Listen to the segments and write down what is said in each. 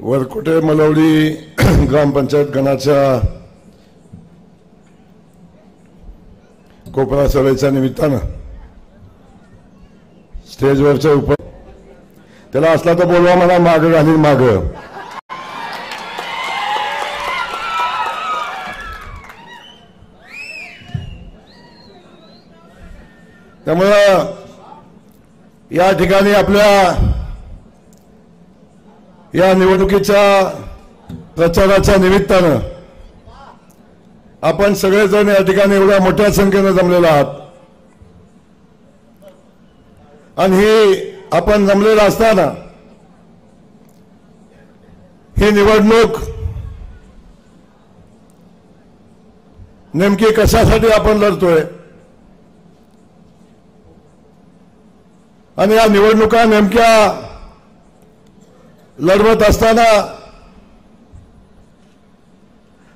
वरकोटे मलवडी ग्रामपंचायत गणाच्या कोपरा सभेच्या निमित्तानं स्टेजवरच्या उप त्याला असला तर बोलवा, मला माग घालीन माग. त्यामुळं या ठिकाणी आपल्या या निवडणुकीच्या प्रचाराच्या निमित्तानं आपण सगळेजण या ठिकाणी एवढ्या मोठ्या संख्येने जमलेलो आहात. आणि ही आपण जमलेला असताना ही निवडणूक नेमकी कशासाठी आपण लढतोय आणि या निवडणुका नेमक्या लढवत असताना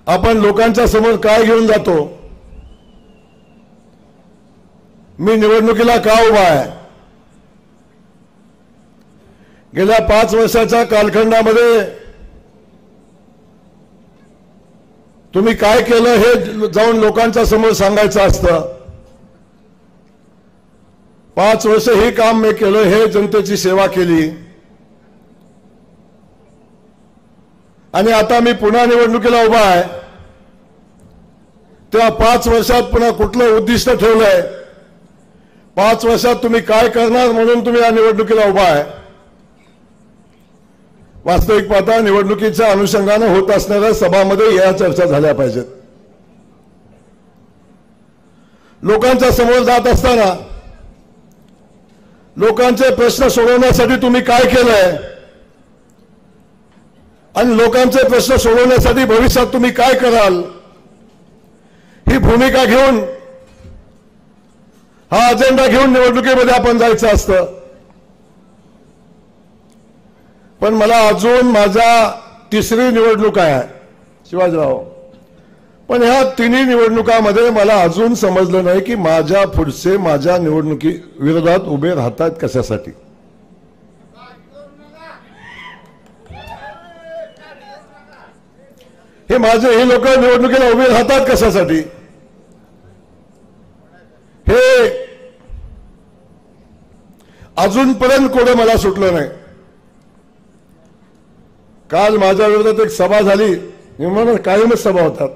आपण लोकांच्या समोर काय घेऊन जातो, मी निवडणुकीला का उभा आहे, गेल्या 5 वर्षाच्या कालखंडामध्ये तुम्ही काय केलं हे जाऊन लोकांच्या समोर सांगायचं असतं. 5 वर्ष हे काम मी केलं, हे जनतेची सेवा केली आणि आता मी पुन्हा निवडणुकीला उभा आहे. तेव्हा 5 वर्षात पुन्हा कुठलं उद्दिष्ट ठेवलंय, 5 वर्षात तुम्ही काय करणार म्हणून तुम्ही या निवडणुकीला उभा आहे. वास्तविक पाहता निवडणुकीच्या अनुषंगाने होत असणाऱ्या सभामध्ये या चर्चा झाल्या पाहिजेत. लोकांच्या समोर जात असताना लोकांचे प्रश्न सोडवण्यासाठी तुम्ही काय केलंय आणि लोकांचे प्रश्न सोडवण्यासाठी भविष्यात तुम्ही काय कराल, ही भूमिका घेऊन, हा अजेंडा घेऊन निवडणुकीमध्ये आपण जायचं असतं. पण मला अजून माझ्या 3री निवडणूक आहे शिवाजीराव, पण ह्या 3 निवडणुकांमध्ये मला अजून समजलं नाही की माझ्या पुढचे माझ्या निवडणुकी विरोधात उभे राहतात कशासाठी. हे माझे लोक निवडणुकीला उभे राहतात कशासाठी हे अजूनपर्यंत कोडं मला सुटलं नाही. काल माझ्या विरोधात एक सभा झाली, म्हणून कायमच सभा होतात.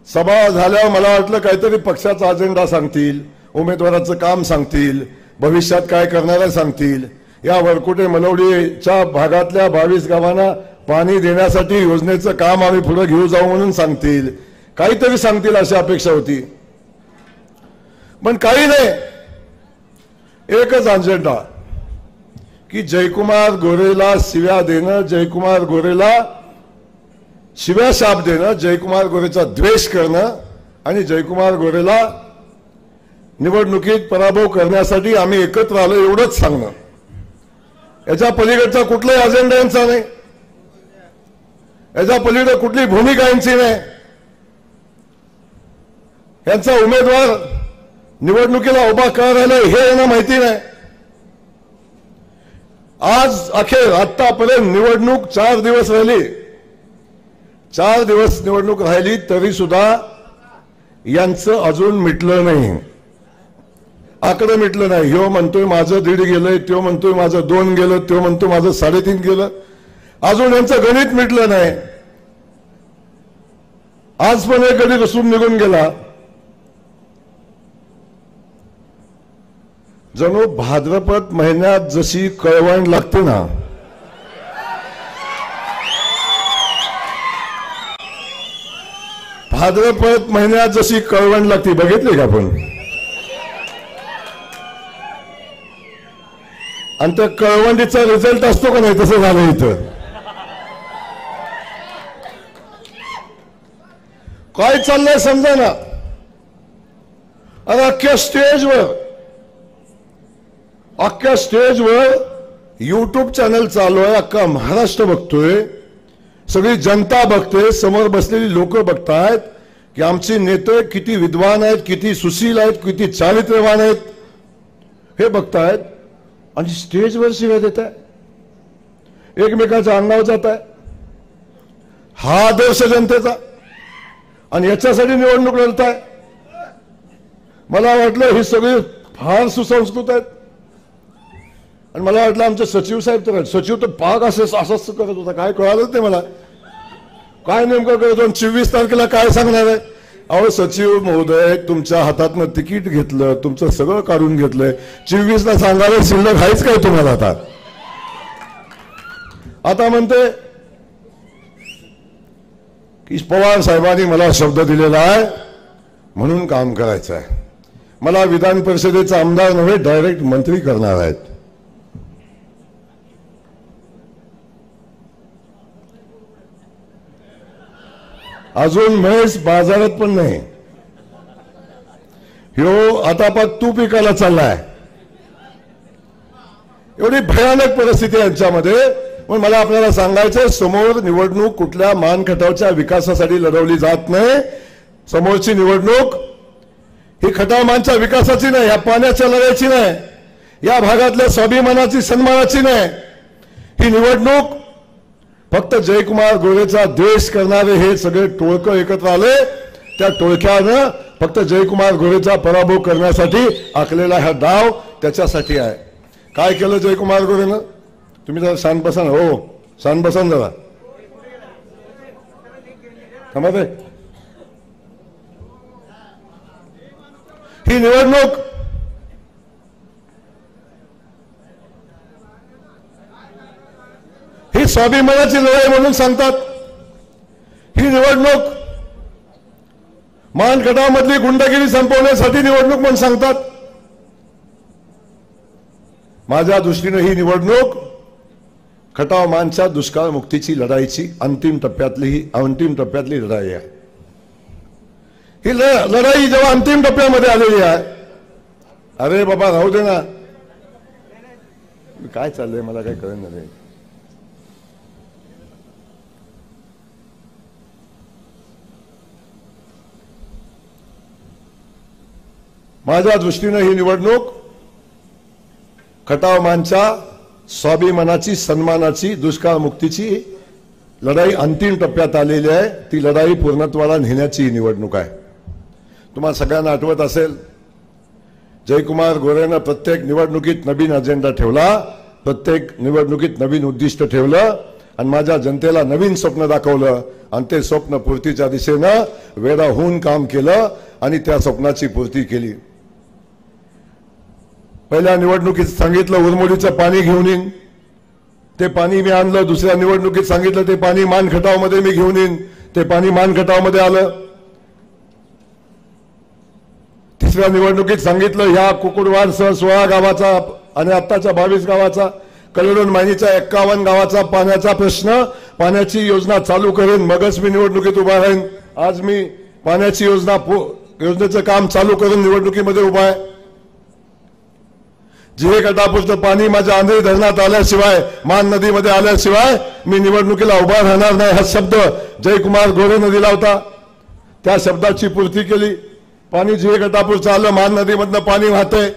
सभा झाल्यावर मला वाटलं काहीतरी पक्षाचा अजेंडा सांगतील, उमेदवाराचं काम सांगतील, भविष्यात काय करणारा सांगतील, या वरकुटे मलवडीच्या भागातल्या 22 गावांना पाणी देण्यासाठी योजनेचं काम आम्ही पुढे घेऊ जाऊ म्हणून सांगतील, काहीतरी सांगतील अशी अपेक्षा होती. पण काही नाही, एकच अजेंडा की जयकुमार गोरेला शिव्या देणं, जयकुमार गोरेला शिव्या शाप देणं, जयकुमार गोरेचा द्वेष करणं आणि जयकुमार गोरेला निवडणुकीत पराभव करण्यासाठी आम्ही एकत्र आलो एवढंच सांगणं. याच्या पलीकडचा कुठलाही अजेंडा यांचा नाही, याच्या पलीकडे कुठली भूमिका यांची नाही. यांचा उमेदवार निवडणुकीला उभा का राहिला हे यांना माहिती नाही. आज अखेर आतापर्यंत निवडणूक 4 दिवस राहिली, 4 दिवस निवडणूक राहिली तरी सुद्धा यांचं अजून मिटलं नाही, आकडे मिटलं नाही. ह्यो म्हणतोय माझं 1.5 गेलंय, तो म्हणतोय माझं 2 गेलं, तो म्हणतोय माझं 3.5 गेलं, अजून यांचं गणित मिटलं नाही. आज पण एक गणित रसून निघून गेला. जणू भाद्रपद महिन्यात जशी कळवण लागते ना, भाद्रपद महिन्यात जशी कळवण लागते, बघितली का आपण, आणि त्या कळवंडीचा रिझल्ट असतो का नाही, तसं झालं इथं. काय चाललंय समजा ना. अरे अख्ख्या स्टेजवर YouTube चॅनल चालू आहे, अख्खा महाराष्ट्र बघतोय, सगळी जनता बघते, समोर बसलेली लोक बघतायत की आमचे नेते किती विद्वान आहेत, किती सुशील आहेत, किती चारित्र्यवान आहेत हे बघतायत आणि स्टेजवर शिव्या देत आहे. एकमेकांच्या अंगावर जात आहे। हा आदर्श जनतेचा, आणि याच्यासाठी निवडणूक लढत आहे। मला वाटलं ही सगळी फार सुसंस्कृत आहेत, आणि मला वाटलं आमचे सचिव साहेब तर सचिव तर पाक असंच करत होता, काय कळालंच नाही मला काय नेमकं करत। 24 तारखेला काय सांगणार आहे? अहो सचिव महोदय, तुमच्या हातातनं तिकीट घेतलं, तुमचं सगळं काढून घेतलंय, 24ला सांगायला शिल्लक आहेच काय तुम्हाला? आता म्हणते की पवार साहेबांनी मला शब्द दिलेला आहे म्हणून काम करायचं आहे, मला विधान परिषदेचा आमदार नव्हे डायरेक्ट मंत्री करणार आहेत। अजून म्हैस बाजारात पण नाही, ह्यो आता पाक तूप विकायला चाललाय। एवढी भयानक परिस्थिती यांच्यामध्ये। पण मला आपल्याला सांगायचं, समोर निवडणूक कुठल्या मानखटावच्या विकासासाठी लढवली जात नाही। समोरची निवडणूक ही खटावमानच्या विकासाची नाही, या पाण्याच्या लढाईची नाही, या भागातल्या स्वाभिमानाची सन्मानाची नाही। ही निवडणूक फक्त जयकुमार गोरेचा द्वेष करणारे हे सगळे टोळकं एकत्र आले, त्या टोळक्यानं फक्त जयकुमार गोरेचा पराभव करण्यासाठी आखलेला हा डाव त्याच्यासाठी आहे। काय केलं जयकुमार गोरेनं? तुम्ही जरा शांत बसा ना, हो शांत बसा ना जरा, थांबा ते। ही निवडणूक ही स्वाभिमानाची लढाई म्हणून सांगतात, ही निवडणूक मानखटावमधली गुंडगिरी संपवण्यासाठी निवडणूक म्हणून सांगतात। माझ्या दृष्टीने ही निवडणूक खटावमानच्या दुष्काळ मुक्तीची लढाईची अंतिम टप्प्यातली लढाई आहे। ही लढाई जेव्हा अंतिम टप्प्यामध्ये आलेली आहे, अरे बाबा राहू दे ना, काय चाललंय मला काय कळलं नाही। माझ्या दृष्टीने ही निवडणूक खटावमानच्या स्वाभिमानाची सन्मानाची दुष्काळ मुक्तीची लढाई अंतिम टप्प्यात आलेली आहे। ती लढाई पूर्णत्वाला नेण्याची ही निवडणूक आहे। तुम्हाला सगळ्यांना आठवत असेल, जयकुमार गोरेनं प्रत्येक निवडणुकीत नवीन अजेंडा ठेवला, प्रत्येक निवडणुकीत नवीन उद्दिष्ट ठेवलं, आणि माझ्या जनतेला नवीन स्वप्न दाखवलं, आणि ते स्वप्न पूर्तीच्या दिशेनं वेडा होऊन काम केलं, आणि त्या स्वप्नाची पूर्ती केली। पहिल्या निवडणुकीत सांगितलं उरमोडीचं पाणी घेऊन येईन, ते पाणी मी आणलं। दुसऱ्या निवडणुकीत सांगितलं ते पाणी मानखटावमध्ये मी घेऊन येईन, ते पाणी मानखटावमध्ये आलं। तिसऱ्या निवडणुकीत सांगितलं ह्या कुकुडवाडसह 16 गावाचा आणि आत्ताच्या 22 गावाचा, कलेडोन मायनीच्या 51 गावाचा पाण्याचा प्रश्न, पाण्याची योजना चालू करेन, मगच मी निवडणुकीत उभा राहीन। आज मी पाण्याची योजनेचं काम चालू करून निवडणुकीमध्ये उभा आहे। जिहे गटापूरचं पाणी माझ्या आंधळी धरणात आल्याशिवाय, मान नदीमध्ये आल्याशिवाय मी निवडणुकीला उभा राहणार नाही, हा शब्द जयकुमार गोरेनं दिला होता। त्या शब्दाची पूर्ती केली। पाणी जिहे गटापूरचं आलं, मान नदीमधनं पाणी वाहतंय।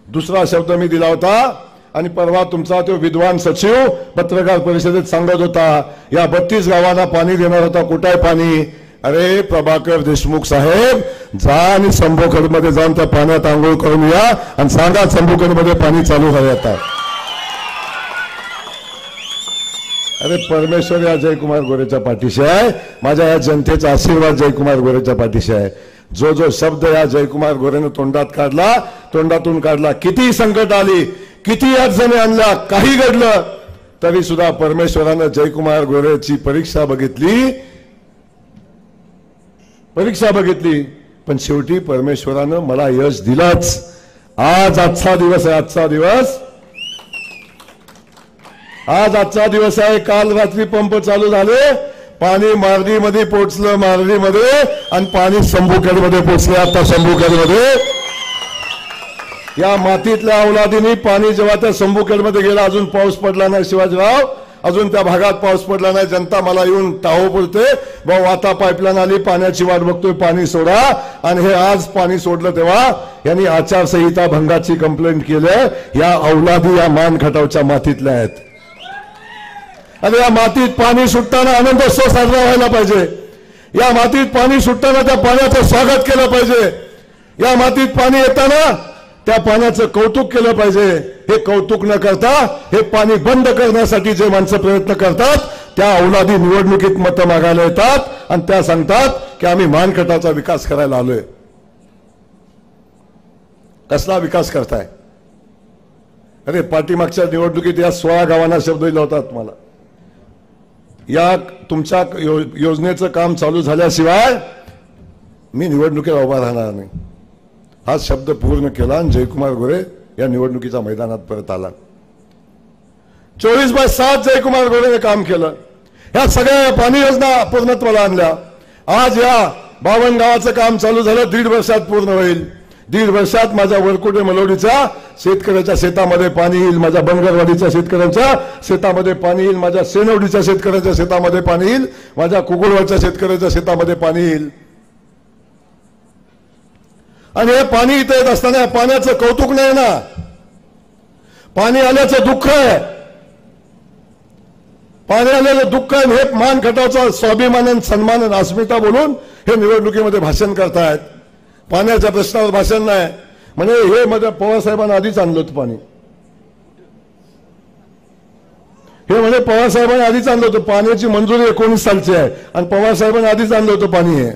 दुसरा शब्द मी दिला होता, आणि परवा तुमचा तो विद्वान सचिव पत्रकार परिषदेत सांगत होता, या 32 गावांना पाणी देणार होता, कुठे आहे पाणी? अरे प्रभाकर देशमुख साहेब, जा आणि संभोखडमध्ये जाऊन त्या पाण्यात आंघोळ करून या, आणि सांगा संभोखडमध्ये पाणी चालू आहे आता। अरे परमेश्वर या जयकुमार गोरेच्या पाठीशी आहे, माझ्या या जनतेचा आशीर्वाद जयकुमार गोरेच्या पाठीशी आहे। जो जो शब्द या जयकुमार गोरेनं तोंडातून काढला, किती संकट आली, किती अडचणी आणल्या, काही घडलं, तरी सुद्धा परमेश्वरानं जयकुमार गोरेची परीक्षा बघितली, पण शेवटी परमेश्वरानं मला यश दिलंच। आज आजचा दिवस आहे, आजचा दिवस आहे। काल रात्री पंप चालू झाले, पाणी मार्डीमध्ये पोहोचलं, मार्डीमध्ये, आणि पाणी संभूखेडमध्ये पोहोचले। आता संभूखेडमध्ये या मातीतल्या अवलादीने पाणी जेव्हा त्या संभूखेडमध्ये गेला, अजून पाऊस पडला नाही शिवाजीराव, अजून त्या भागात पाऊस पडला नाही, जनता मला येऊन टाहो बोलते, भाऊ आता पाईपलाईन आली, पाण्याची वाट बघतोय, पाणी सोडा. आणि हे आज पाणी सोडलं तेव्हा यांनी आचारसंहिता भंगाची कंप्लेंट केली. या औलादी या मान खटावच्या मातीतल्या आहेत. आणि या मातीत पाणी सुटताना आनंदोत्सव साजरा व्हायला पाहिजे. या मातीत पाणी सुटताना त्या पाण्याचं स्वागत केलं पाहिजे. या मातीत पाणी येताना त्या पाण्याचं कौतुक केलं पाहिजे. हे कौतुक न करता हे पाणी बंद करण्यासाठी जे माणसं प्रयत्न करतात त्या औलादी निवडणुकीत मतं मागायला येतात आणि त्या सांगतात की आम्ही मानखटाचा विकास करायला आलोय. कसला विकास करताय? अरे पाठीमागच्या निवडणुकीत या 16 गावांना शब्द दिला होता तुम्हाला. या तुमच्या योजनेचं काम चालू झाल्याशिवाय मी निवडणुकीला उभा राहणार नाही हा शब्द पूर्ण केला आणि जयकुमार गोरे या निवडणुकीच्या मैदानात परत आला. 24/7 जयकुमार गोरेने काम केलं. ह्या सगळ्या पाणी योजना पूर्णत्वाला आणल्या. आज या 52 गावाचं काम चालू झालं, 1.5 वर्षात पूर्ण होईल. 1.5 वर्षात माझ्या वरकुटे मलवडीच्या शेतकऱ्याच्या शेतामध्ये पाणी येईल, माझ्या बनगरवाडीच्या शेतकऱ्यांच्या शेतामध्ये पाणी येईल, माझ्या सेनवडीच्या शेतकऱ्याच्या शेतामध्ये पाणी येईल, माझ्या कुकुळवाडच्या शेतकऱ्याच्या शेतामध्ये पाणी येईल. आणि हे पाणी इथे येत असताना पाण्याचं कौतुक नाही ना, पाणी आल्याचं दुःख आहे. पाणी आलेलं दुःख आहे. हे मान खटावचा स्वाभिमान सन्मान अस्मिता बोलून हे निवडणुकीमध्ये भाषण करतायत. पाण्याच्या प्रश्नावर भाषण नाही. म्हणजे हे मध्ये पवारसाहेबांना आधीच आणलं होतं पाणी. हे म्हणजे पवारसाहेबांनी आधीच आणलं होतं. पाण्याची मंजुरी 19 सालची आहे आणि पवारसाहेबांनी आधीच आणलं होतं पाणी. हे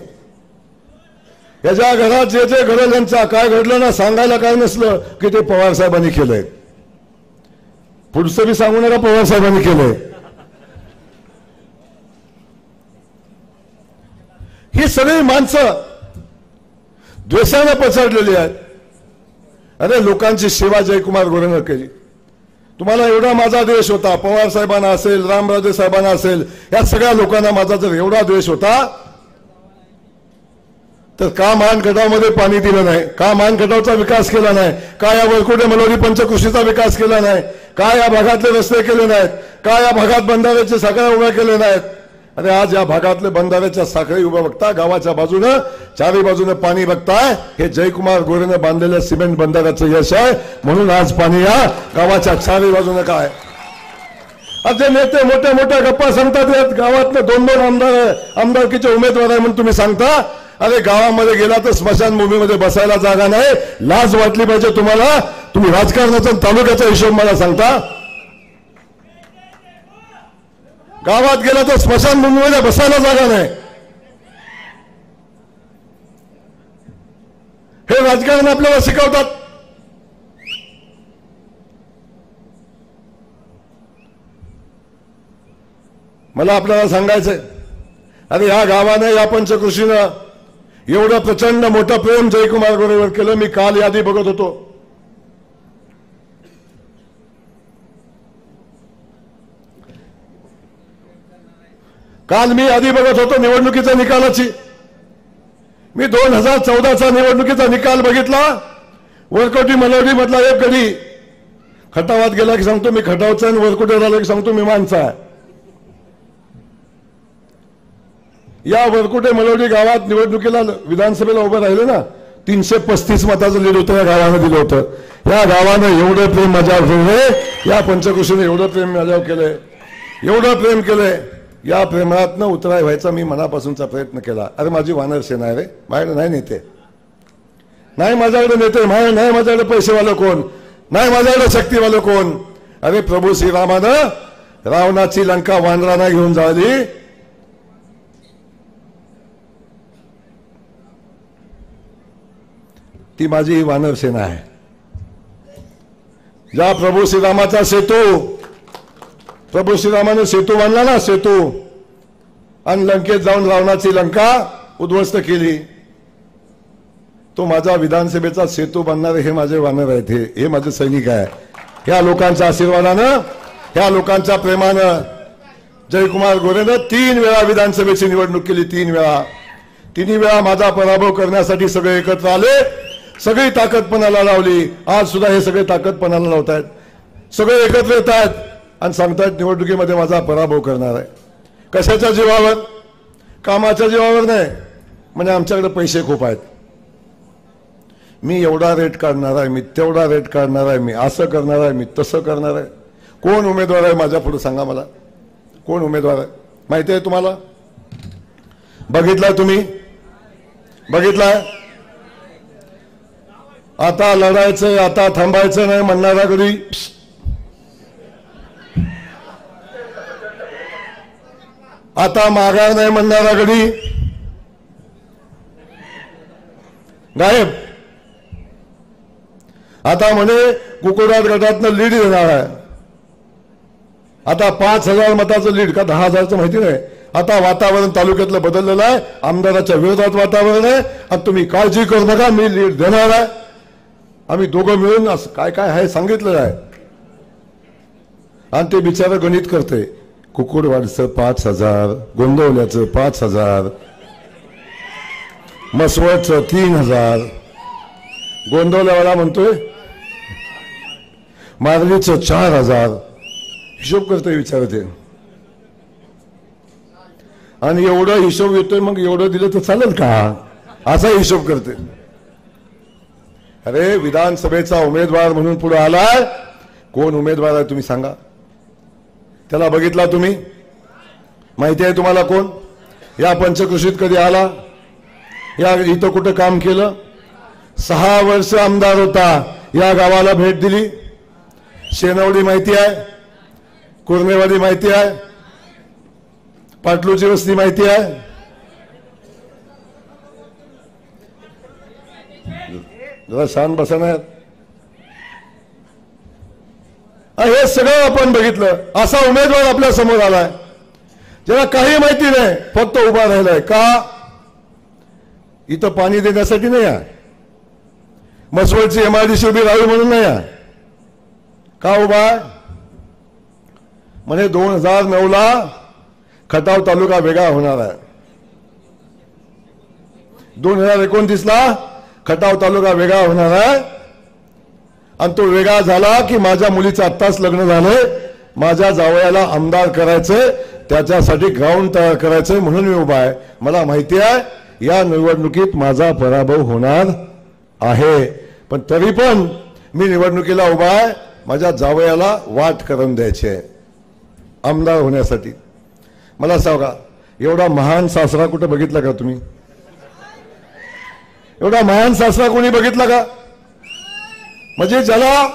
याच्या घरात जे जे घडलं यांचा काय घडलं ना सांगायला काय नसलं की ते पवारसाहेबांनी केलंय. पुढचं बी सांगू नका पवारसाहेबांनी केलंय. ही सगळी माणसं द्वेषाने पछाडलेली आहेत. अरे लोकांची सेवा जयकुमार गोरेनं केली. तुम्हाला एवढा माझा द्वेष होता, पवार साहेबांना असेल, रामराजे साहेबांना असेल, या सगळ्या लोकांना माझा जर एवढा द्वेष होता तर का मानखटावमध्ये पाणी दिलं नाही? का मानखटावचा विकास केला नाही? का या वरकुटे मलवडी पंचकृषीचा विकास केला नाही? का या भागातले रस्ते केले नाहीत? का या भागात बंधाऱ्याचे साखळ्या उभ्या केले नाहीत? अरे आज या भागातले बंधाऱ्याच्या साखळी उभ्या बघता, गावाच्या बाजूनं चारही बाजूने पाणी बघताय, हे जयकुमार गोरेने बांधलेल्या सिमेंट बंधाऱ्याचं यश आहे. म्हणून आज पाणी या गावाच्या चारही बाजूने काय आज जे नेते मोठ्या मोठ्या गप्पा सांगतात, गावातले 2-2 आमदारकीचे उमेदवार आहे म्हणून तुम्ही सांगता. अरे गावामध्ये गेला तर स्मशानभूमीमध्ये बसायला जागा नाही. लाज वाटली पाहिजे तुम्हाला. तुम्ही राजकारणाचा तालुक्याचा हिशोब मला सांगता. गावात गेला तर स्मशानभूमीमध्ये बसायला जागा नाही. हे राजकारण आपल्याला शिकवतात. मला आपल्याला सांगायचंय, अरे या गावाने या पंचकृषीनं एवढं प्रचंड मोठं प्रेम जयकुमार गोरेवर केलं. मी काल यादी बघत होतो. काल मी यादी बघत होतो निवडणुकीच्या निकालाची. मी 2014चा निवडणुकीचा निकाल बघितला. वरकोटी मलवडी मधला एक गडी खटावात गेला की सांगतो मी खटावचा, आणि वरकोटी झाला की सांगतो मी मानचा आहे. या वरकुटे मलवडी गावात निवडणुकीला विधानसभेला उभं राहिले ना, 335 मताचं लीड होतं या गावानं दिलं होतं. या गावानं एवढं प्रेम माझ्यावर ठेवलंय, या पंचकृषीने एवढं प्रेम माझ्यावर केलंय, एवढं प्रेम केलंय. या प्रेमातनं उतराय व्हायचा मी मनापासूनचा प्रयत्न केला. अरे माझी वानर सेना आहे रे, माझ्याकडे नाही नेते, नाही माझ्याकडे नेते, नाही माझ्याकडे पैसेवालं कोण, नाही माझ्याकडे शक्तीवालं कोण. अरे प्रभू श्रीरामानं रावणाची लंका वानरांना घेऊन जाळली. ती माझी वानर सेना आहे. ज्या प्रभू श्रीरामाचा सेतू, प्रभू श्रीरामाने सेतू बांधला ना, सेतू, आणि लंकेत जाऊन रावणाची लंका उद्ध्वस्त केली, तो माझा विधानसभेचा सेतू बांधणारे हे माझे वानर आहेत. हे माझे सैनिक आहे. ह्या लोकांच्या आशीर्वादानं, ह्या लोकांच्या प्रेमानं जयकुमार गोरेनं 3 वेळा विधानसभेची निवडणूक केली. 3 वेळा, 3 वेळा माझा पराभव करण्यासाठी सगळे एकत्र आले, सगळी ताकद पणाला लावली. आज सुद्धा हे सगळे ताकद पणाला लावतायत, सगळे एकत्र येत आहेत. आणि सांगतात निवडणुकीमध्ये माझा पराभव करणार आहे. कशाच्या जीवावर? कामाच्या जीवावर नाही. म्हणजे आमच्याकडे पैसे खूप आहेत, मी एवढा रेट काढणार आहे, मी तेवढा रेट काढणार आहे, मी असं करणार आहे, मी तसं करणार आहे. कोण उमेदवार आहे माझ्या पुढे सांगा मला, कोण उमेदवार आहे माहिती आहे तुम्हाला? बघितलाय तुम्ही? बघितलाय? आता लढायचं, आता थांबायचं नाही म्हणणारा कधी? आता माघार नाही म्हणणारा कधी? गायब. आता म्हणे कुकुडात गटातनं लीड देणार आहे. आता 5,000 मताचं लीड का 10,000चं माहिती नाही. आता वातावरण तालुक्यातलं बदललेलं आहे, आमदाराच्या विरोधात वातावरण आहे. आणि तुम्ही काळजी करू नका, मी लीड देणार आहे. आम्ही दोघं मिळून असं काय काय आहे सांगितलेलं आहे. आणि ते बिचारं गणित करते. कुकुडवाडीचं 5,000, गोंदवल्याचं 5,000, मसवडचं 3,000. गोंदवल्यावाला म्हणतोय मारलीचं 4,000. हिशोब करतोय विचारते. आणि एवढं हिशोब येतोय, मग एवढं दिलं तर चालेल का? असा हिशोब करते. अरे विधानसभेचा उमेदवार म्हणून पुढे आलाय. कोण उमेदवार आहे तुम्ही सांगा? त्याला बघितला तुम्ही? माहिती आहे तुम्हाला कोण? या पंचकृषीत कधी आला? या इथं कुठं काम केलं? 6 वर्ष आमदार होता, या गावाला भेट दिली? शेनवडी माहिती आहे? कुर्मेवाडी माहिती आहे? पाटलूची वस्ती माहिती आहे? जरा शान बसणार. हे सगळं आपण बघितलं. असा उमेदवार आपल्या समोर आलाय ज्याला काही माहिती नाही, फक्त उभा राहिलाय. का? इथं पाणी देण्यासाठी नाही आहे, मसवडची MIDC उभी राहावी म्हणून नाही आहे. का उभा आहे? म्हणजे 2009ला खटाव तालुका वेगळा होणार आहे. 2029ला खटाव तालुका वेगळा होणार आहे. आणि तो वेगळा झाला की माझ्या मुलीचं आत्ताच लग्न झालंय, माझ्या जावयाला आमदार करायचंय, त्याच्यासाठी ग्राउंड तयार करायचंय म्हणून मी उभा आहे. मला माहिती आहे या निवडणुकीत माझा पराभव होणार आहे, पण तरी पण मी निवडणुकीला उभा आहे. माझ्या जावयाला वाट करून द्यायची आहे आमदार होण्यासाठी. मला सांगा, एवढा महान सासरा कुठं बघितला का तुम्ही? एवढा महान सासरा कोणी बघितला का? म्हणजे ज्याला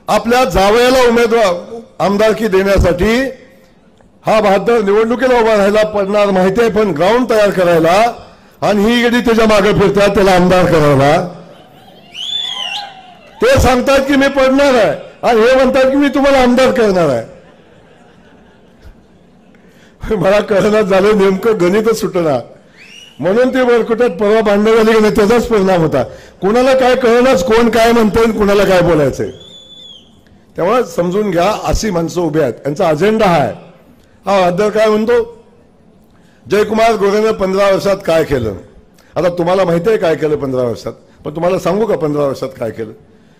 आपल्या जावयाला उमेदवार आमदारकी देण्यासाठी हा बहादर निवडणुकीला उभा राहायला पडणार माहिती आहे, पण ग्राउंड तयार करायला आणि ही गेली त्याच्या मागे फिरतात त्याला आमदार करायला. ते सांगतात की मी पडणार आहे आणि हे म्हणतात की मी तुम्हाला आमदार करणार आहे. मला कळणार झालं, नेमकं गणितच सुटणार. म्हणून ते वरकुटात परवा भांडण झाली की नाही त्याचाच परिणाम होता. कुणाला काय कळणारच, कोण काय म्हणतंय कुणाला काय बोलायचंय. तेव्हा समजून घ्या, अशी माणसं उभी आहेत, यांचा अजेंडा आहे. हा बहादर काय म्हणतो? जयकुमार गोरेनं 15 वर्षात काय केलं? आता तुम्हाला माहिती आहे काय केलं 15 वर्षात, पण तुम्हाला सांगू का 15 वर्षात काय केलं?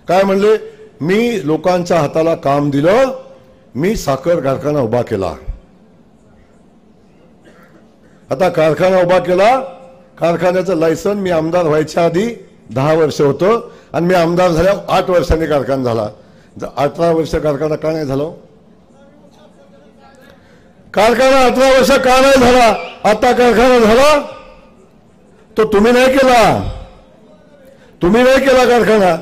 काय म्हणले? मी लोकांच्या हाताला काम दिलं, मी साखर कारखाना उभा केला. आता कारखाना उभा केला, कारखान्याचं लायसन मी आमदार व्हायच्या आधी 10 वर्ष होतं आणि मी आमदार झाल्या 8 वर्षांनी कारखाना झाला. 18 वर्ष कारखाना का नाही झाला? कारखाना 18 वर्ष का नाही झाला? आता कारखाना झाला तो तुम्ही नाही केला, तुम्ही नाही केला कारखाना.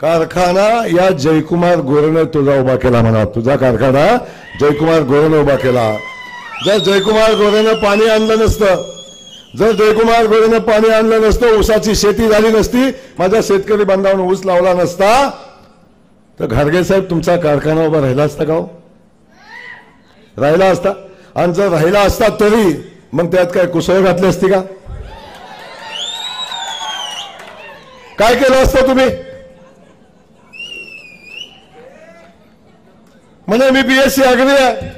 कारखाना या जयकुमार गोरेनं तुझा उभा केला. म्हणा तुझा कारखाना जयकुमार गोरेनं उभा केला. जर जयकुमार गोरेनं पाणी आणलं नसतं, जर जयकुमार गोरेनं पाणी आणलं नसतं, ऊसाची शेती झाली नसती, माझ्या शेतकरी बांधवांना ऊस लावला नसता, तर घारगे साहेब तुमचा कारखाना उभा राहिला असता का? राहिला असता. आणि जर राहिला असता तरी मग त्यात काय कुसळ घातली असती का? काय केलं असतं तुम्ही? म्हणे मी BSc अग्री आहे,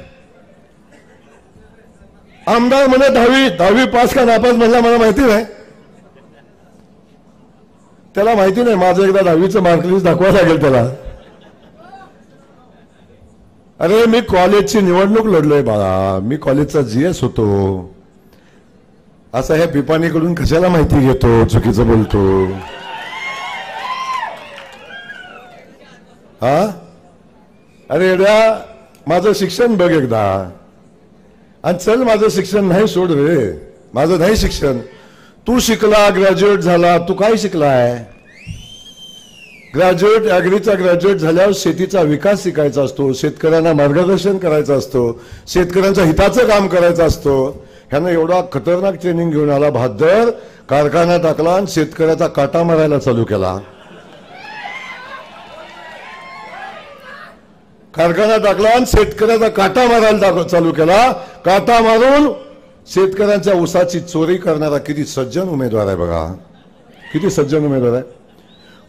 आमदार म्हणे 10वी पास का नापास म्हणला मला माहिती नाही. त्याला माहिती नाही माझं एकदा 10वीचं मार्कलिस्ट दाखवावं लागेल त्याला. अरे मी कॉलेजची निवडणूक लढलोय बाळा, मी कॉलेजचा जीएस होतो. असं ह्या पिपाणीकडून कशाला माहिती घेतो, चुकीचं बोलतो. हा अरे एवढ्या माझं शिक्षण बघ एकदा, आणि चल माझं शिक्षण नाही सोड रे, माझं नाही शिक्षण. तू शिकला, ग्रॅज्युएट झाला, तू काय शिकलाय? ग्रॅज्युएट, ॲग्रीचा ग्रॅज्युएट झाल्यावर शेतीचा विकास शिकायचा असतो, शेतकऱ्यांना मार्गदर्शन करायचं असतो, शेतकऱ्यांच्या हिताचं काम करायचं असतं. ह्यानं एवढा खतरनाक ट्रेनिंग घेऊन आला, बहादर कारखाना टाकला आणि शेतकऱ्याचा काटा मारायला चालू केला. कारखाना टाकला आणि शेतकऱ्याचा काटा मारायला चालू केला. काटा मारून शेतकऱ्यांच्या ऊसाची चोरी करणारा किती सज्जन उमेदवार आहे बघा, किती सज्जन उमेदवार आहे.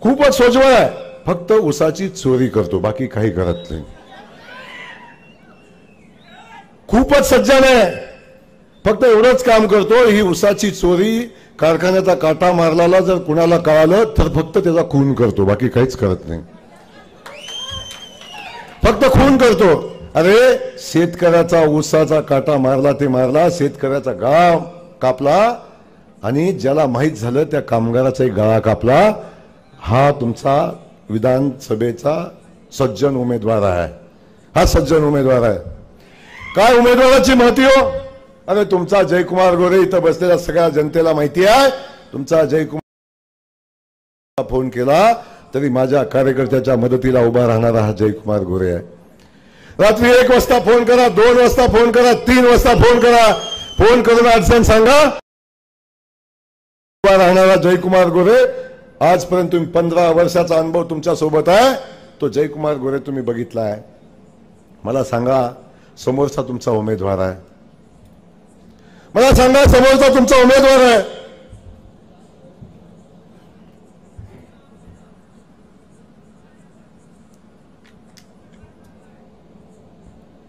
खूपच सोजवळ आहे, फक्त ऊसाची चोरी करतो, बाकी काही करत नाही. खूपच सज्जन आहे, फक्त एवढंच काम करतो, ही ऊसाची चोरी, कारखान्याचा काटा मारलेला जर कुणाला कळालं तर फक्त त्याचा खून करतो, बाकी काहीच करत नाही, फक्त खून करतो. अरे शेतकऱ्याचा ऊसाचा काटा मारला ते मारला, शेतकऱ्याचा गाव कापला, आणि ज्याला माहित झालं त्या कामगाराचाही गळा कापला. हा तुमचा विधानसभेचा सज्जन उमेदवार आहे, हा सज्जन उमेदवार आहे. काय उमेदवाराची माहिती हो? अरे तुमचा जयकुमार गोरे इथं बसलेल्या सगळ्या जनतेला माहिती आहे. तुमचा जयकुमार फोन केला तरी माझ्या कार्यकर्त्याच्या मदतीला उभा राहणारा हा जयकुमार गोरे आहे. रात्री 1 वाजता फोन करा, 2 वाजता फोन करा, 3 वाजता फोन करा, फोन करून अडचण सांगा. उभा राहणारा जयकुमार गोरे, आजपर्यंत तुम्ही 15 वर्षाचा अनुभव तुमच्या सोबत आहे. तो जयकुमार गोरे तुम्ही बघितला आहे. मला सांगा समोरचा तुमचा उमेदवार आहे, मला सांगा समोरचा तुमचा उमेदवार आहे.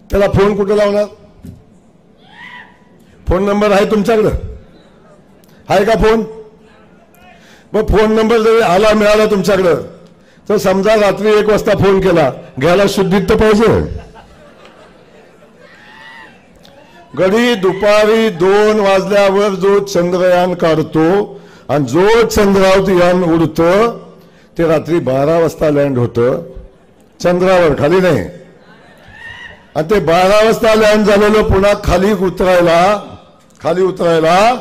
त्याला फोन कुठे लावणार? फोन नंबर आहे तुमच्याकडे? आहे का फोन? मग फोन नंबर जरी आला मिळाला तुमच्याकडं तर समजा रात्री 1 वाजता फोन केला, घ्यायला शुद्धीत तर पाहिजे. गडी दुपारी 2 वाजल्यावर जो चंद्रयान काढतो आणि जो चंद्रावरती यान उडतं ते रात्री 12 वाजता लँड होतं चंद्रावर, खाली नाही. आणि ते 12 वाजता लँड झालेलं पुन्हा खाली उतरायला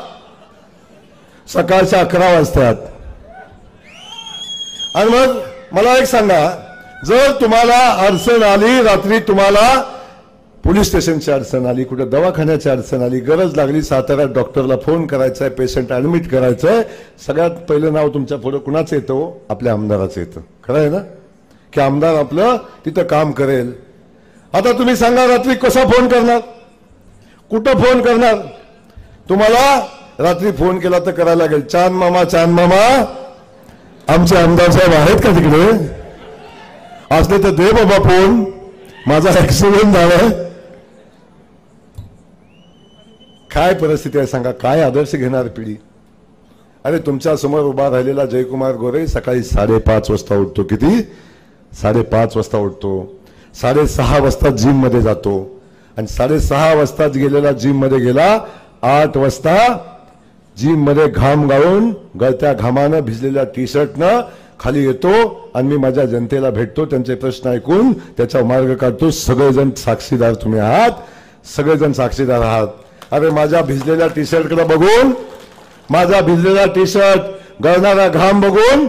सकाळच्या 11 वाजतात. आणि मग मला एक सांगा, जर तुम्हाला अडचण आली, रात्री तुम्हाला पोलीस स्टेशनची अडचण आली, कुठे दवाखान्याची अडचण आली, गरज लागली, साताऱ्यात डॉक्टरला फोन करायचा आहे, पेशंट ऍडमिट करायचंय, सगळ्यात पहिलं नाव तुमच्या पुढे कुणाचं येतं? आपल्या आमदाराचं येतं. खरं आहे ना की आमदार आपलं तिथं काम करेल. आता तुम्ही सांगा रात्री कसा फोन करणार, कुठं फोन करणार? तुम्हाला रात्री फोन केला तर करायला लागेल, चांद मामा आमचे आमदार साहेब आहेत का तिकडे? असले तर दे बाबा फोन, माझा ऍक्सिडेंट झालाय. काय परिस्थिती आहे सांगा, काय आदर्श घेणार पिढी? अरे तुमच्या समोर उभा राहिलेला जयकुमार गोरे सकाळी 5:30 वाजता उठतो. किती? 5:30 वाजता उठतो. 6:30 वाजता जिम मध्ये जातो आणि 6:30 वाजता गेलेला जिम मध्ये गेला, 8 वाजता जिम मध्ये घाम गाळून गळत्या घामानं भिजलेल्या टी शर्टनं खाली येतो आणि मी माझ्या जनतेला भेटतो, त्यांचे प्रश्न ऐकून त्याचा मार्ग काढतो. सगळेजण साक्षीदार तुम्ही आहात, सगळेजण साक्षीदार आहात. अरे माझ्या भिजलेल्या टी शर्टकडे बघून, माझा भिजलेला टी शर्ट गळणारा घाम बघून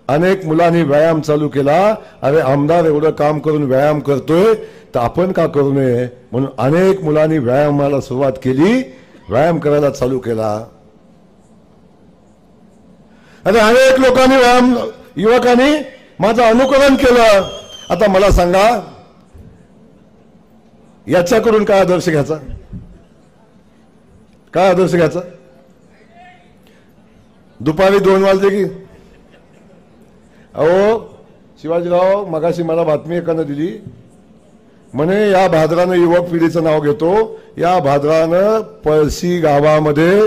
अनेक मुलांनी व्यायाम चालू केला. अरे आमदार एवढं काम करून व्यायाम करतोय तर आपण का करू नये म्हणून अनेक मुलांनी व्यायामाला सुरुवात केली, व्यायाम करायला चालू केला. अरे अनेक लोकांनी युवकांनी माझं अनुकरण केलं. आता मला सांगा याच्याकडून काय आदर्श घ्यायचा, काय आदर्श घ्यायचा? दुपारी 2 वाजले की अहो शिवाजीराव मगाशी मला बातमी एकानं दिली, म्हणे या भाद्रानं युवक पिढीचं नाव घेतो, या भाद्रानं पळशी गावामध्ये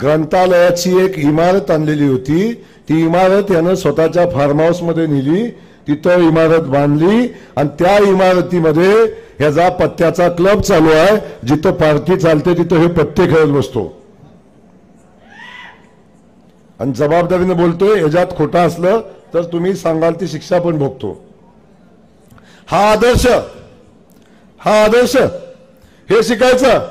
ग्रंथालयाची एक इमारत आणलेली होती. ती इमारत यानं स्वतःच्या फार्म हाऊस मध्ये नेली. तिथं इमारत बांधली आणि त्या इमारतीमध्ये ह्याचा पत्त्याचा क्लब चालू आहे. जिथं पार्टी चालते तिथं हे पत्ते खेळत बसतो आणि जबाबदारीने बोलतोय. ह्याच्यात खोटा असलं तर तुम्ही सांगाल ती शिक्षा पण भोगतो. हा आदर्श हे शिकायचं.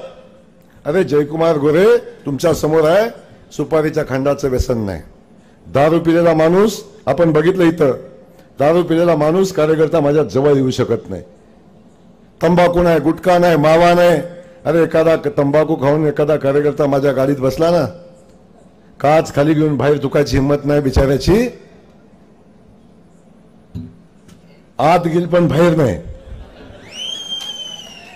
अरे जयकुमार गोरे तुमच्या समोर आहे. सुपारीच्या खंडाचं व्यसन नाही. दारू पिलेला माणूस आपण बघितलं इथं. दारू पिलेला माणूस कार्यकर्ता माझ्या जवळ येऊ शकत नाही. तंबाखू नाही, गुटखा नाही, मावा नाही. अरे एखादा तंबाखू खाऊन एखादा कार्यकर्ता माझ्या गाडीत बसला ना, काच खाली घेऊन बाहेर तुकायची हिंमत नाही बिचाऱ्याची. आत गेल पण बाहेर नाही,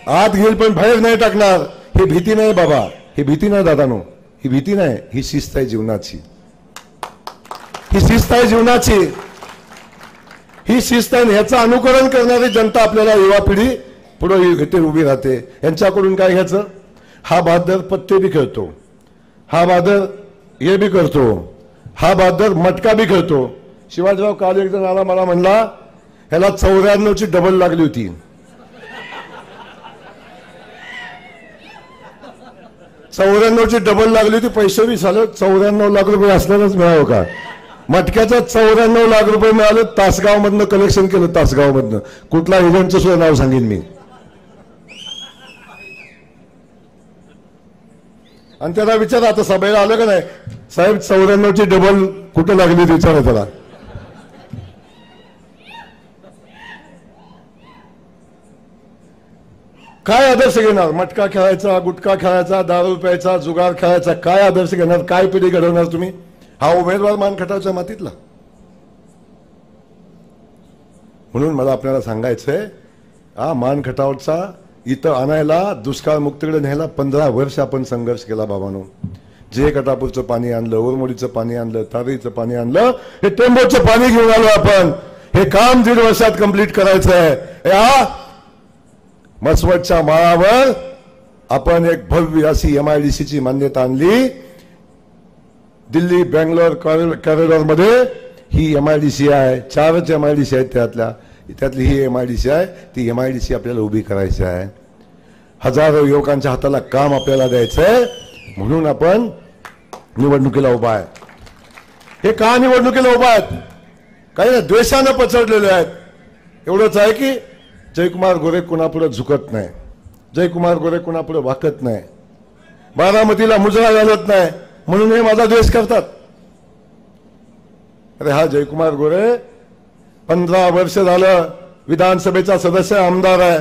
आत गेल पण बाहेर नाही टाकणार. ही भीती नाही बाबा, ही भीती नाही दादानो, ही भीती नाही. ही शिस्त आहे जीवनाची, ही शिस्त आहे जीवनाची, ही शिस्त आहे. ह्याचं अनुकरण करणारी जनता आपल्याला युवा पिढी पुढे येते, उभी राहते. यांच्याकडून काय घ्यायचं? हा बहादर पत्ते बी खेळतो, हा बहादर हे बी करतो, हा बहादर मटका बी खेळतो. शिवाजीराव काल एक जण आला, मला म्हणला ह्याला 94ची डबल लागली होती. 94ची डबल लागली होती. पैसे बी झालं. 94 लाख रुपये असल्यानंच मिळावं का? मटक्याचं 94 लाख रुपये मिळालं. तासगाव मधनं कलेक्शन केलं. तासगाव मधनं कुठला एजंटचं सुद्धा नाव सांगेन मी. आणि त्याला विचारा, आता सभेला आलं का नाही साहेब, 94ची डबल कुठं लागली विचारा त्याला. काय आदर्श घेणार? मटका खेळायचा, गुटखा खेळायचा, दारू प्यायचा, जुगार खेळायचा, काय आदर्श घेणार? काय पिढी घडवणार तुम्ही? हा उमेदवार मानखटावच्या मातीतला. म्हणून मला आपल्याला सांगायचंय, हा मानखटावचा इथं आणायला, दुष्काळ मुक्तीकडे न्यायला 15 वर्ष आपण संघर्ष केला बाबांनो. जे कटापूरचं पाणी आणलं, ओरमोडीचं पाणी आणलं, तारीचं पाणी आणलं, हे टेंबोचं पाणी घेऊन आलो आपण. हे काम 1.5 वर्षात कंप्लीट करायचं आहे. या मसवडच्या माळावर आपण एक भव्य अशी MIDCची मान्यता आणली. दिल्ली बेंगलोर कॉरिडॉर मध्ये ही MIDC आहे. 4च MIDC आहेत त्यातली ही MIDC आहे. ती MIDC आपल्याला उभी करायची आहे. हजारो युवकांच्या हाताला काम आपल्याला द्यायचंय. म्हणून आपण निवडणुकीला उभा आहे. हे का निवडणुकीला उभा आहेत? काही ना द्वेषानं पचडलेले आहेत. एवढंच आहे की जयकुमार गोरे कुणापुढे झुकत नाही, जयकुमार गोरे कुणापुढे वाकत नाही, बारामतीला मुजरा घालत नाही, म्हणून हे माझा द्वेष करतात. अरे हा जयकुमार गोरे 15 वर्ष झालं विधानसभेचा सदस्य आमदार आहे.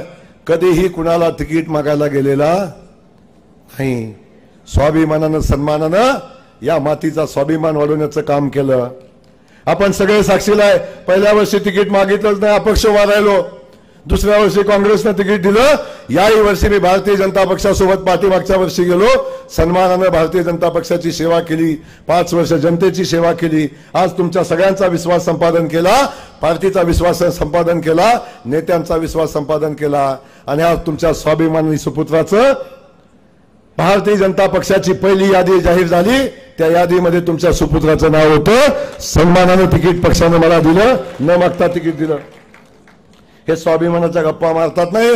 कधीही कुणाला तिकीट मागायला गेलेला नाही. स्वाभिमानानं सन्मानानं या मातीचा स्वाभिमान वाढवण्याचं काम केलं. आपण सगळे साक्षीला आहे. पहिल्या वर्षी तिकीट मागितलंच नाही, अपक्ष उभा राहिलो. दुसऱ्या वर्षी काँग्रेसनं तिकीट दिलं. याही वर्षी मी भारतीय जनता पक्षासोबत पाठीमागच्या वर्षी गेलो. सन्मानानं भारतीय जनता पक्षाची सेवा केली. 5 वर्ष जनतेची सेवा केली. आज तुमच्या सगळ्यांचा विश्वास संपादन केला, पार्टीचा विश्वास संपादन केला, नेत्यांचा विश्वास संपादन केला. आणि आज तुमच्या स्वाभिमानी सुपुत्राचं भारतीय जनता पक्षाची पहिली यादी जाहीर झाली. त्या यादीमध्ये तुमच्या सुपुत्राचं नाव होतं. सन्मानानं तिकीट पक्षानं मला दिलं, न मागता तिकीट दिलं. हे स्वाभिमानाच्या गप्पा मारतात नाही.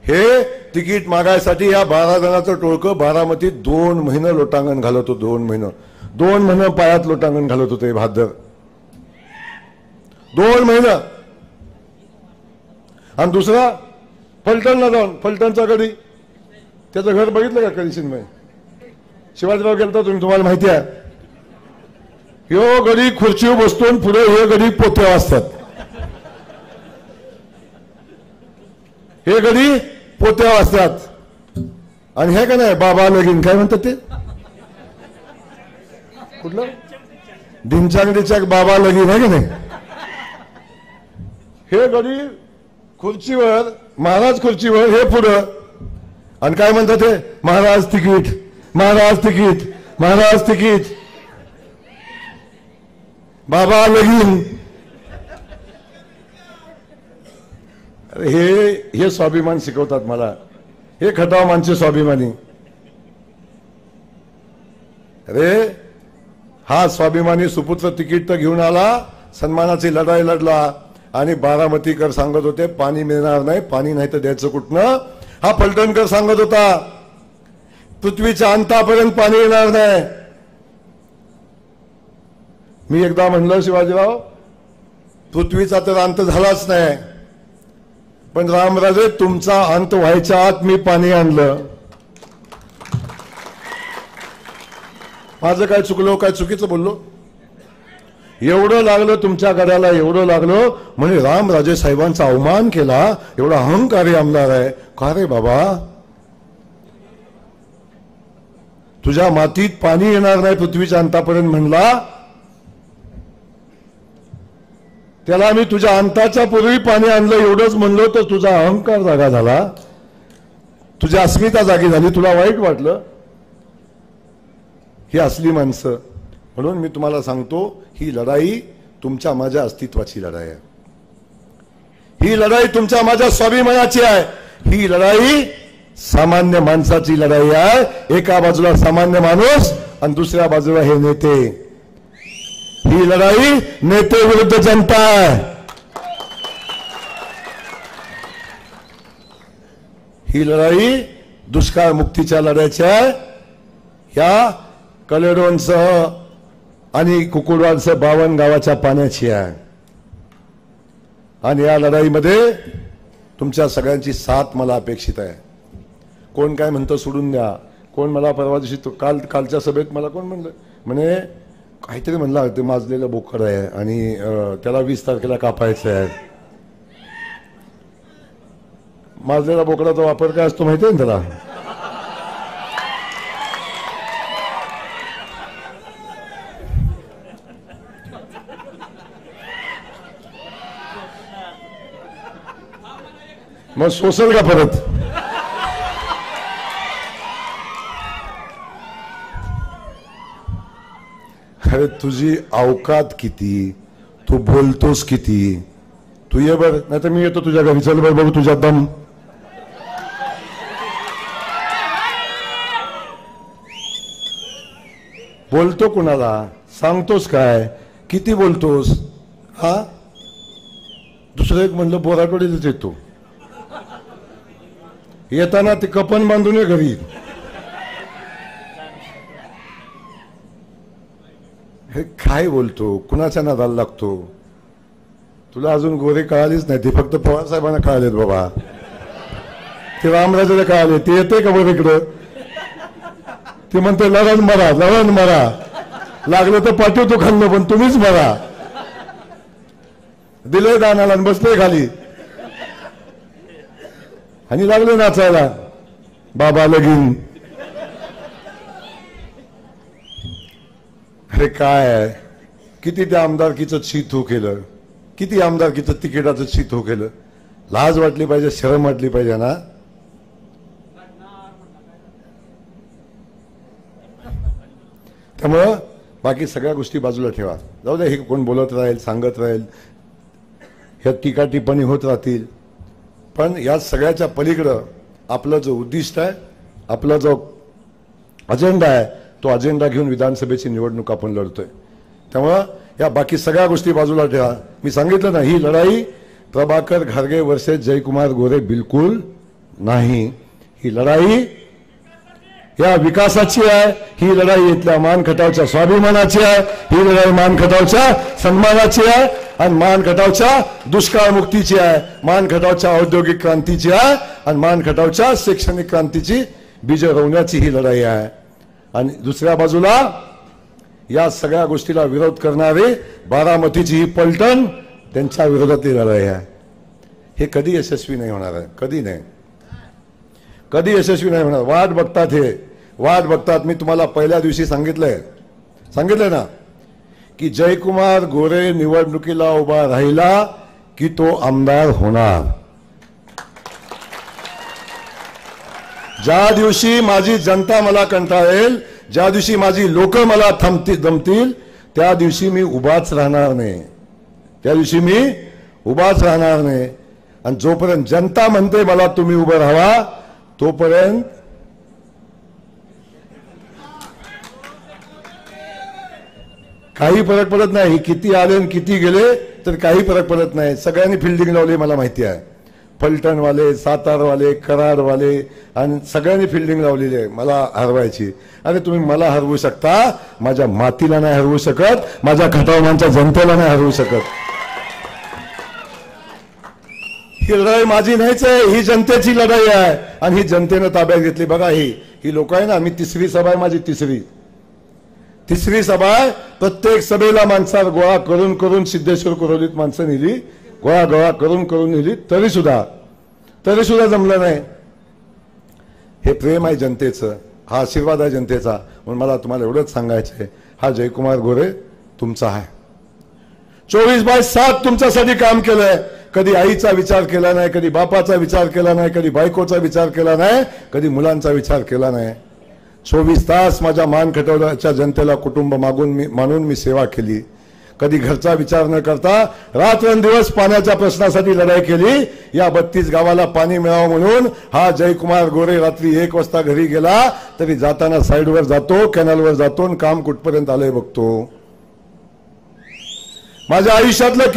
हे तिकीट मागायसाठी या 12 जणांचं टोळकं बारामतीत 2 महिने लोटांगण घालत होतं. 2 महिने पायात लोटांगण घालत होते. भादर 2 महिने. आणि दुसरा फलटणला जाऊन, फलटणचा गडी, त्याचं घर बघितलं का कधी शिंदे? शिवाजीराव गेलता तुम्ही, तुम्हाला माहिती आहे. ह्यो गडी खुर्चीवर बसतो, पुढे हे गडी पोते वाजतात. हे गडी पोत्या वाजतात. आणि हे का नाही बाबा लगीन काय म्हणतात ते, कुठलं ढिंचांगडीच्या बाबा लगीन आहे की नाही. हे गडी खुर्चीवर, महाराज खुर्चीवर, हे पुढं. आणि काय म्हणतात ते, Maharaj ticket, Maharaj ticket, Maharaj ticket, बाबा लगीन. हे स्वाभिमान शिकवतात मला. हे खटाव माणसे स्वाभिमानी. अरे हा स्वाभिमानी सुपुत्र तिकीट तर घेऊन आला, सन्मानाची लढाई लढला आणि बारामतीकर सांगत होते पाणी मिळणार नाही, पाणी नाही तर द्यायचं कुठनं. हा पलटणकर सांगत होता पृथ्वीच्या अंतापर्यंत पाणी येणार नाही. मी एकदा म्हणलं शिवाजीराव पृथ्वीचा तर अंत झालाच नाही, पण रामराजे तुमचा अंत व्हायच्या आत मी पाणी आणलं. माझं काय चुकलो, काय चुकीचं बोललो? एवढं लागलं तुमच्या गड्याला, एवढं लागलं म्हणजे रामराजे साहेबांचा अवमान केला, एवढा अहंकारी आमदार आहे का रे बाबा? तुझ्या मातीत पाणी येणार नाही पृथ्वीच्या अंतापर्यंत म्हणला, त्याला मी तुझ्या अंताच्या पूर्वी पाणी आणलं एवढंच म्हणलो तर तुझा अहंकार जागा झाला, तुझी अस्मिता जागी झाली, तुला वाईट वाटलं. ही असली माणसं. म्हणून मी तुम्हाला सांगतो ही लढाई तुमच्या माझ्या अस्तित्वाची लढाई आहे. ही लढाई तुमच्या माझ्या स्वाभिमानाची आहे. ही लढाई सामान्य माणसाची लढाई आहे. एका बाजूला सामान्य माणूस आणि दुसऱ्या बाजूला हे नेते. ही लढाई नेते विरुद्ध जनता आहे. ही लढाई दुष्काळ मुक्तीच्या लढ्याची आहे. या कलेडोनसह आणि कुकुडवालसह 52 गावाच्या पाण्याची आहे. आणि या लढाईमध्ये तुमच्या सगळ्यांची साथ मला अपेक्षित आहे. कोण काय म्हणतं सोडून द्या. कोण मला परवा दिवशी कालच्या सभेत मला कोण म्हणलं, म्हणे काहीतरी म्हणला ते माजलेलं बोकड आहे आणि त्याला 20 तारखेला कापायचं आहे. माजलेला बोकडाचा वापर काय असतो माहिती आहे ना त्याला? मग सोसल का परत? अरे तुझी अवकात किती, तू बोलतोस किती? तू ये बर, नाही तर मी येतो तुझ्या घरी. चल बर बघू तुझ्या दम. बोलतो कुणाला? सांगतोस काय? किती बोलतोस? हा दुसरं एक म्हणलं बोराटोडीलाच येतो. येताना ते कपन बांधून ये घरी. हे काय बोलतो? कुणाच्या नादाला लागतो? तुला अजून गोरे कळालीच नाही. ते फक्त पवार साहेबांना कळालेत बाबा. ते रामराजेला कळाले. ते येते का बरं इकडं? ते म्हणते लढण मरा, लढण मरा, लागलं तर पाठवतो खाल्लं पण तुम्हीच मरा. दिले दानाला आणि बसले खाली आणि लागले नाचायला बाबा लगीन. अरे काय आहे? किती त्या आमदारकीचं चीत हो केलं, किती आमदारकीचं तिकिटाचं चीत हो केलं. लाज वाटली पाहिजे, शरम वाटली पाहिजे ना. त्यामुळं बाकी सगळ्या गोष्टी बाजूला ठेवा. जाऊ द्या, हे कोण बोलत राहील, सांगत राहील, ह्या टीका टिप्पणी होत राहतील. पण या सगळ्याच्या पलीकडं आपलं जो उद्दिष्ट आहे, आपला जो अजेंडा आहे, तो अजेंडा घेऊन विधानसभेची निवडणूक आपण लढतोय. त्यामुळं या बाकी सगळ्या गोष्टी बाजूला ठेवा. मी सांगितलं ना, ही लढाई प्रभाकर घारगे वर्सेस जयकुमार गोरे बिलकुल नाही. ही लढाई या विकासाची आहे. ही लढाई इथल्या मानखटावच्या स्वाभिमानाची आहे. ही लढाई मानखटावच्या सन्मानाची आहे आणि मानखटावच्या दुष्काळ मुक्तीची आहे. मानखटावच्या औद्योगिक क्रांतीची आहे आणि मानखटावच्या शैक्षणिक क्रांतीची बीज रोवण्याची ही लढाई आहे. आणि दुसऱ्या बाजूला या सगळ्या गोष्टीला विरोध करणारे बारामतीची ही पलटण, त्यांच्या विरोधातली लढाई आहे. हे कधी यशस्वी नाही होणार आहे, कधी नाही, कधी यशस्वी नाही होणार. वाट बघतात, हे वाट बघतात. मी तुम्हाला पहिल्या दिवशी सांगितलंय ना की जयकुमार गोरे निवडणुकीला उभा राहिला की तो आमदार होणार. ज्या दिवशी माझी जनता मला कंटाळेल, ज्या दिवशी माझी लोक मला दमतील, त्या दिवशी मी उभाच राहणार नाही. त्या दिवशी मी उभाच राहणार नाही. आणि जोपर्यंत जनता म्हणते मला तुम्ही उभं राहावा, तोपर्यंत काही फरक पडत नाही, किती आले आणि किती गेले तर काही फरक पडत नाही. सगळ्यांनी फिल्डिंग लावली मला माहिती आहे. फलटणवाले, सातारवाले, कराडवाले आणि सगळ्यांनी फिल्डिंग लावलेली आहे मला हरवायची. अरे तुम्ही मला हरवू शकता, माझ्या मातीला नाही हरवू शकत, माझ्या खटावमांच्या जनतेला नाही हरवू शकत. ही लढाई माझी नाहीच आहे, ही जनतेची लढाई आहे आणि ही जनतेनं ताब्यात घेतली. बघा ही लोक आहे ना, मी तिसरी सभा आहे माझी, तिसरी सभा आहे. प्रत्येक सभेला माणसाला गोळा करून करून सिद्धेश्वर कुरोलीत माणसं नेली, गोळा करून नेली, तरी सुद्धा जमलं नाही. हे प्रेम आहे जनतेचं, हा आशीर्वाद आहे जनतेचा. म्हणून मला तुम्हाला एवढंच सांगायचं आहे, हा जयकुमार गोरे तुमचा आहे. 24/7 तुमच्यासाठी काम केलंय. कधी आईचा विचार केला नाही, कधी बापाचा विचार केला नाही, कधी बायकोचा विचार केला नाही, कधी मुलांचा विचार केला नाही. 24 तास माझ्या मान खटवल्याच्या जनतेला कुटुंब मानून मी सेवा केली. कधी घरचा विचार न करता रात्रंदिवस पाण्याच्या प्रश्नासाठी लढाई केली. या 32 गावाला पाणी मिळावं म्हणून हा जयकुमार गोरे रात्री 1 वाजता घरी गेला तरी जाताना साईडवर जातो, कॅनलवर जातो आणि काम कुठपर्यंत आलंय बघतो. माझ्या आयुष्यातलं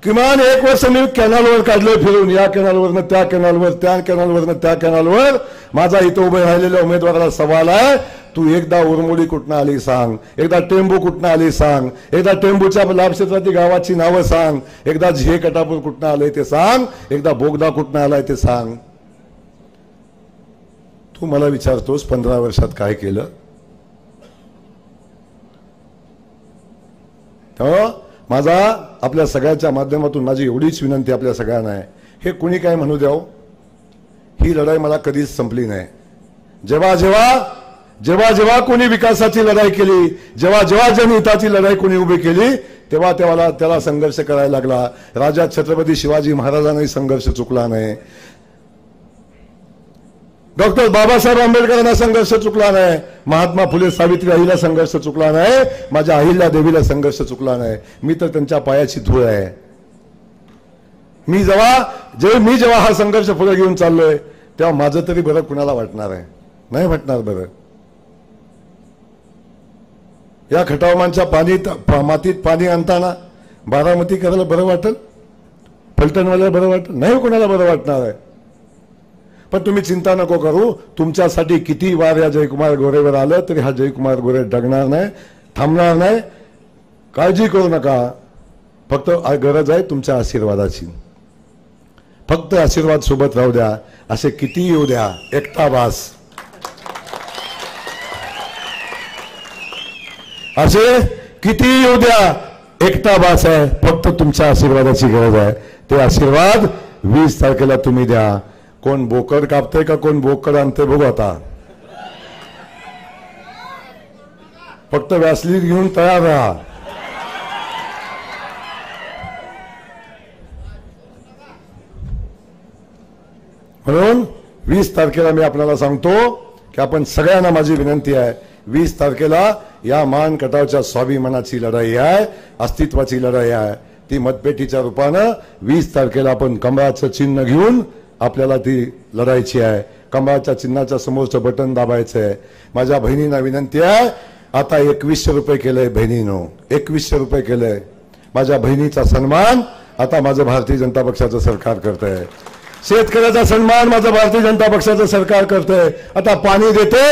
किमान 1 वर्ष मी कॅनलवर काढलोय फिरून, या कॅनलवरनं त्या कॅनलवर, त्या कॅनलवरनं त्या कॅनलवर. माझा इथं उभे राहिलेल्या उमेदवाराला सवाल आहे, तू एकदा उरमोडी कुठनं आली सांग, एकदा टेंबू कुठनं आली सांग, एकदा टेंबूच्या लाभक्षेत्रातील गावाची नावं सांग, एकदा झे कटापूर कुठनं आलंय ते सांग, एकदा बोगदा कुठनं आलाय ते सांग. तू मला विचारतोस 15 वर्षात काय केलं. माझा आपल्या सगळ्याच्या माध्यमातून माझी एवढीच विनंती आपल्या सगळ्यांना आहे, हे कुणी काय म्हणू द्याव, ही लढाई मला कधीच संपली नाही. जेव्हा कोणी विकासाची लढाई केली, जेव्हा जनहिताची लढाई कोणी उभी केली, तेव्हा त्याला संघर्ष करायला लागला. राजा छत्रपती शिवाजी महाराजांनाही संघर्ष चुकला नाही, डॉक्टर बाबासाहेब आंबेडकरांना संघर्ष चुकला नाही, महात्मा फुले सावित्रीबाईला संघर्ष चुकला नाही, माझ्या अहिल्या देवीला संघर्ष चुकला नाही. मी तर त्यांच्या पायाची धूळ आहे. मी जेव्हा हा संघर्ष पुढे घेऊन चाललोय तेव्हा माझं तरी बरं कुणाला वाटणार आहे, नाही वाटणार बरं. या खटावमांच्या मातीत पाणी आणताना बारामती करायला बरं वाटेल, फलटणवाल्याला बरं वाटेल, नाही कुणाला बरं वाटणार आहे. पण तुम्ही चिंता नको करू, तुमच्यासाठी किती वार या जयकुमार गोरेवर आलं तरी हा जयकुमार गोरे डगणार नाही, थांबणार नाही. काळजी करू नका, फक्त गरज आहे तुमच्या आशीर्वादाची. फक्त आशीर्वाद सोबत राहू द्या. असे किती येऊ द्या, एकटा बास. असे किती येऊ द्या, एकटा बास आहे. फक्त तुमच्या आशीर्वादाची गरज आहे. ते आशीर्वाद 20 तारखेला तुम्ही द्या. कोण बोकड कापते का कोण बोकड आणते बघू आता. फक्त व्यासलीन घेऊन तयार राहा. म्हणून 20 तारखेला मी आपल्याला सांगतो की आपण सगळ्यांना माझी विनंती आहे, 20 तारखेला या मान कटावच्या स्वाभिमानाची लढाई आहे, अस्तित्वाची लढाई आहे. ती मतपेटीच्या रूपानं 20 तारखेला आपण कमळाचं चिन्ह घेऊन आपल्याला ती लढायची आहे. कमळाच्या चिन्हाच्या समोरचं बटन दाबायचं आहे. माझ्या बहिणींना विनंती आहे, आता 2100 रुपये केलंय बहिणीनं, 2100 रुपये केलंय. माझ्या बहिणीचा सन्मान आता माझं भारतीय जनता पक्षाचं सरकार करतंय. शेतकऱ्याचा सन्मान माझं भारतीय जनता पक्षाचं सरकार करतंय. आता पाणी देते,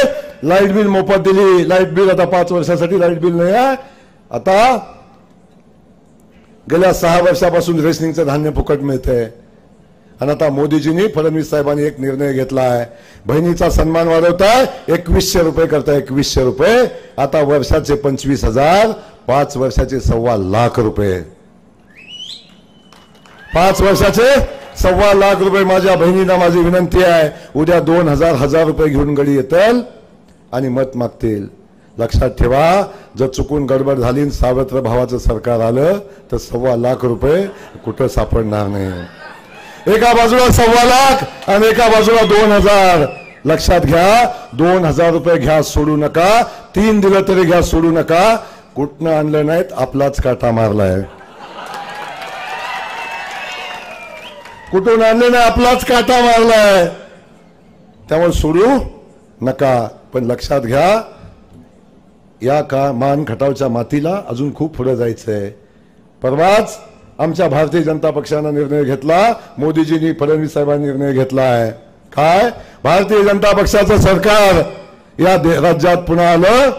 लाईट बिल मोफत दिली, लाईट बिल आता 5 वर्षासाठी लाईट बिल नाही आहे. आता गेल्या 6 वर्षापासून रेशनिंगचं धान्य फुकट मिळतंय. आणि आता मोदीजींनी, फडणवीस साहेबांनी एक निर्णय घेतला आहे, बहिणीचा सन्मान वाढवताय, 2100 रुपये करताय. 2100 रुपये आता वर्षाचे 25,000, 5 वर्षाचे 1.25 लाख रुपये. 5 वर्षाचे 1.25 लाख रुपये. माझ्या बहिणींना माझी विनंती आहे, उद्या 2,000 रुपये घेऊन गडी येतील आणि मत मागतील. लक्षात ठेवा, जर चुकून गडबड झाली, सावत्र भावाचं सरकार आलं तर 1.25 लाख रुपये कुठं सापडणार नाही. एका बाजूला 1.25 लाख आणि एका बाजूला 2,000. लक्षात घ्या, 2,000 रुपये घ्या, सोडू नका. 3 दिलं तरी घ्या, सोडू नका. कुठनं आणलं नाहीत, आपलाच काटा मारलाय. कुठून आणले नाही, आपलाच काटा मारलाय. त्यामुळे सोडू नका. पण लक्षात घ्या, या मान खटावच्या मातीला अजून खूप पुढे जायचंय. परवाच आमच्या भारतीय जनता पक्षाने निर्णय घेतला, मोदीजींनी फडणवीस साहेबांनी निर्णय घेतला आहे. काय? भारतीय जनता पक्षाचं सरकार या राज्यात पुन्हा आलं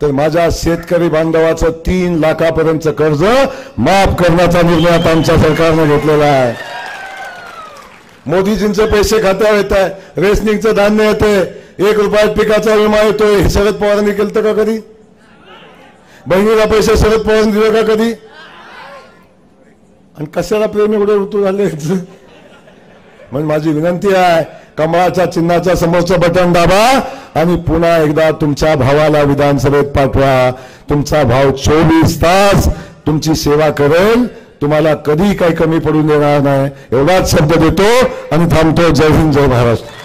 तर माझ्या शेतकरी बांधवाचं 3 लाखापर्यंतचं कर्ज माफ करण्याचा निर्णय आता आमच्या सरकारने घेतलेला आहे. मोदीजींचे पैसे खात्यावर येत आहे, रेशनिंगचं धान्य येते, 1 रुपयात पिकाचा विमा येतोय. हे शरद पवारांनी केलं का कधी? बहिणीला पैसे शरद पवारांनी दिले का कधी? आणि कशाला प्रेम एवढे ऋतू झाले? म्हणजे माझी विनंती आहे, कमळाच्या चिन्हाच्या समोरचं बटन दाबा आणि पुन्हा एकदा तुमच्या भावाला विधानसभेत पाठवा. तुमचा भाव 24 तास तुमची सेवा करेल, तुम्हाला कधी काही कमी पडून देणार नाही. एवढाच शब्द देतो आणि थांबतो. जय हिंद, जय महाराष्ट्र.